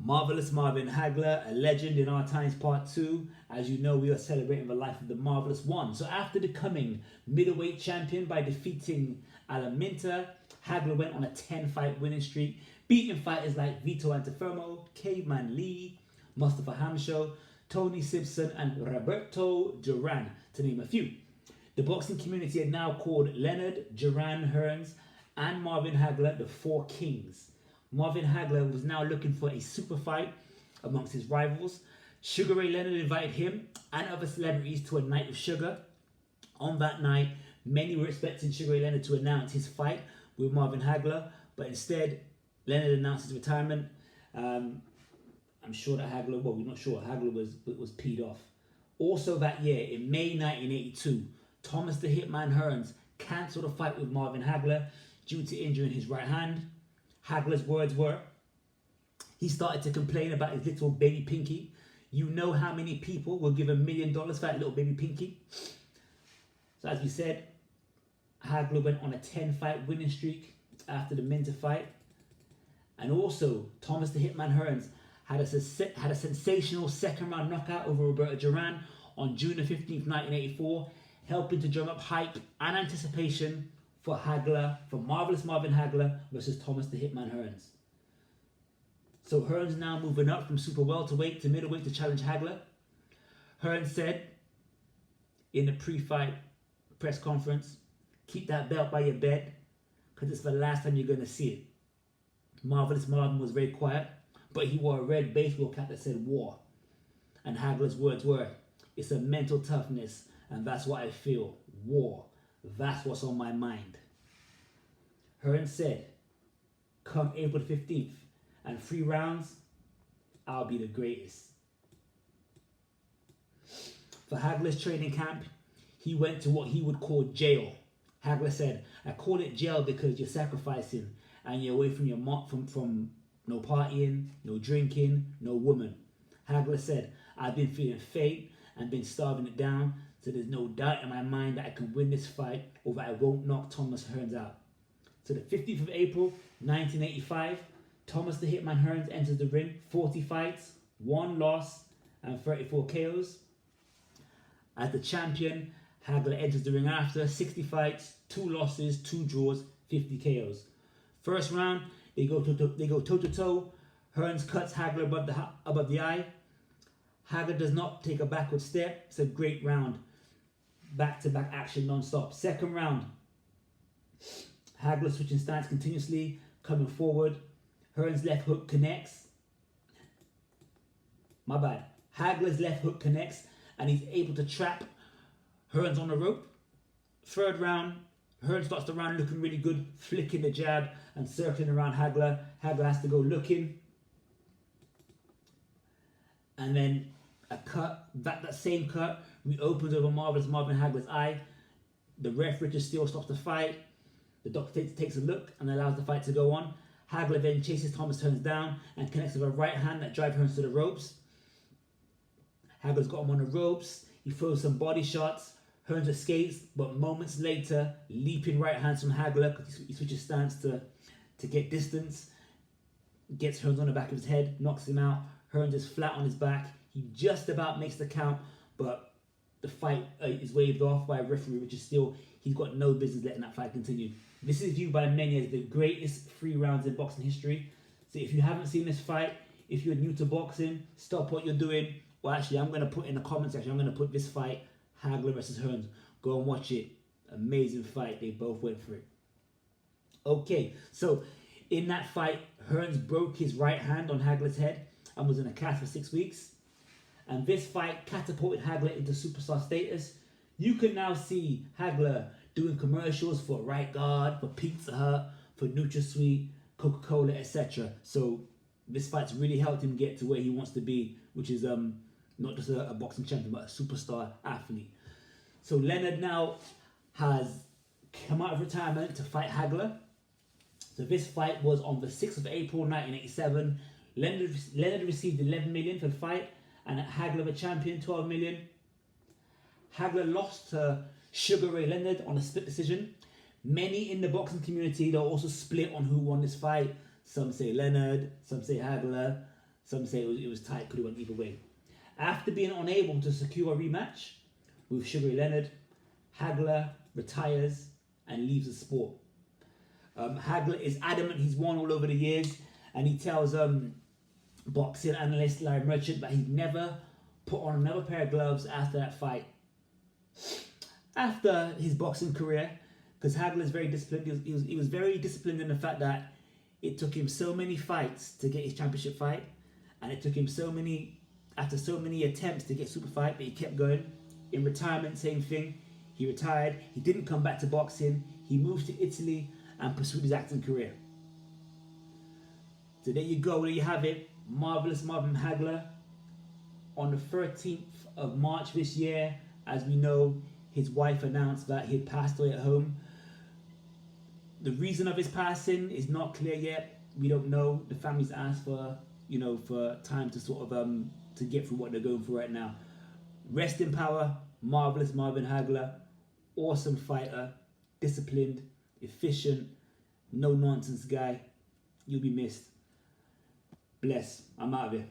Marvelous Marvin Hagler, a legend in our times, part 2. As you know, we are celebrating the life of the Marvelous One. So after becoming middleweight champion by defeating Alaminta, Hagler went on a 10-fight winning streak, beating fighters like Vito Antuofermo, Caveman Lee, Mustafa Hampshire, Tony Simpson, and Roberto Duran, to name a few. The boxing community had now called Leonard, Duran, Hearns, and Marvin Hagler the Four Kings. Marvin Hagler was now looking for a super fight amongst his rivals. Sugar Ray Leonard invited him and other celebrities to a night with Sugar. On that night, many were expecting Sugar Ray Leonard to announce his fight with Marvin Hagler, but instead, Leonard announced his retirement. I'm sure that Hagler, well, we're not sure, Hagler was peed off. Also that year, in May 1982, Thomas the Hitman Hearns cancelled a fight with Marvin Hagler due to injuring his right hand. Hagler's words were, he started to complain about his little baby pinky. You know how many people will give $1 million for that little baby pinky? So as we said, Hagler went on a 10-fight winning streak after the Minter fight. And also, Thomas the Hitman Hearns had a sensational second-round knockout over Roberto Duran on June the 15th, 1984, helping to drum up hype and anticipation for Marvelous Marvin Hagler versus Thomas the Hitman Hearns. So Hearns now moving up from super welterweight to middleweight to challenge Hagler. Hearns said in the pre-fight press conference, keep that belt by your bed because it's the last time you're going to see it. Marvelous Marvin was very quiet, but he wore a red baseball cap that said war. And Hagler's words were, it's a mental toughness and that's what I feel, war. That's what's on my mind. Hearns said, come April 15th and 3 rounds, I'll be the greatest. For Hagler's training camp, he went to what he would call jail. Hagler said, I call it jail because you're sacrificing and you're away from your from no partying, no drinking, no woman. Hagler said, I've been feeling faint and been starving it down, so there's no doubt in my mind that I can win this fight or that I won't knock Thomas Hearns out. So the 15th of April, 1985, Thomas the Hitman Hearns enters the ring, 40 fights, 1 loss, and 34 KOs. As the champion, Hagler enters the ring after 60 fights, 2 losses, 2 draws, 50 KOs. First round, they go toe-to-toe. Hearns cuts Hagler above the eye. Hagler does not take a backward step. It's a great round. Back-to-back action non-stop. Second round, Hagler switching stance continuously, coming forward. Hearns' left hook connects. My bad. Hagler's left hook connects and he's able to trap Hearns on the rope. Third round, Hearns starts the round looking really good, flicking the jab and circling around Hagler. Hagler has to go looking. And then a cut, that same cut, reopens over Marvelous Marvin Hagler's eye. The referee just still stops the fight. The doctor takes a look and allows the fight to go on. Hagler then chases Thomas Hearns down and connects with a right hand that drives Hearns to the ropes. Hagler's got him on the ropes. He throws some body shots. Hearns escapes, but moments later, leaping right hands from Hagler because he switches stance to get distance. Gets Hearns on the back of his head, knocks him out. Hearns is flat on his back. He just about makes the count, but the fight is waved off by a referee, which is still, he's got no business letting that fight continue. This is viewed by many as the greatest 3 rounds in boxing history. So if you haven't seen this fight, if you're new to boxing, stop what you're doing. Well, actually, I'm going to put in the comment section, I'm going to put this fight, Hagler versus Hearns. Go and watch it. Amazing fight. They both went for it. Okay, so in that fight, Hearns broke his right hand on Hagler's head and was in a cast for 6 weeks. And this fight catapulted Hagler into superstar status. You can now see Hagler doing commercials for Right Guard, for Pizza Hut, for NutraSweet, Coca-Cola, etc. So this fight's really helped him get to where he wants to be, which is not just a boxing champion, but a superstar athlete. So Leonard now has come out of retirement to fight Hagler. So this fight was on the 6th of April 1987. Leonard received 11 million for the fight, and Hagler, the champion, 12 million. Hagler lost to Sugar Ray Leonard on a split decision. Many in the boxing community, they're also split on who won this fight. Some say Leonard, some say Hagler. Some say it was tight, could have went either way. After being unable to secure a rematch with Sugar Ray Leonard, Hagler retires and leaves the sport. Hagler is adamant he's won all over the years, and he tells boxing analyst Larry Merchant that he'd never put on another pair of gloves after that fight. After his boxing career, because Hagler is very disciplined, he was very disciplined in the fact that it took him so many fights to get his championship fight, and it took him after so many attempts to get super fight, but he kept going. In retirement, same thing. He retired. He didn't come back to boxing. He moved to Italy and pursued his acting career. So there you go. There you have it. Marvelous Marvin Hagler. On the 13th of March this year, as we know, his wife announced that he had passed away at home. The reason of his passing is not clear yet. We don't know. The family's asked for, for time to sort of to get through what they're going through right now. Rest in power, Marvelous Marvin Hagler. Awesome fighter, disciplined, efficient, no nonsense guy. You'll be missed. Bless. I'm out of here.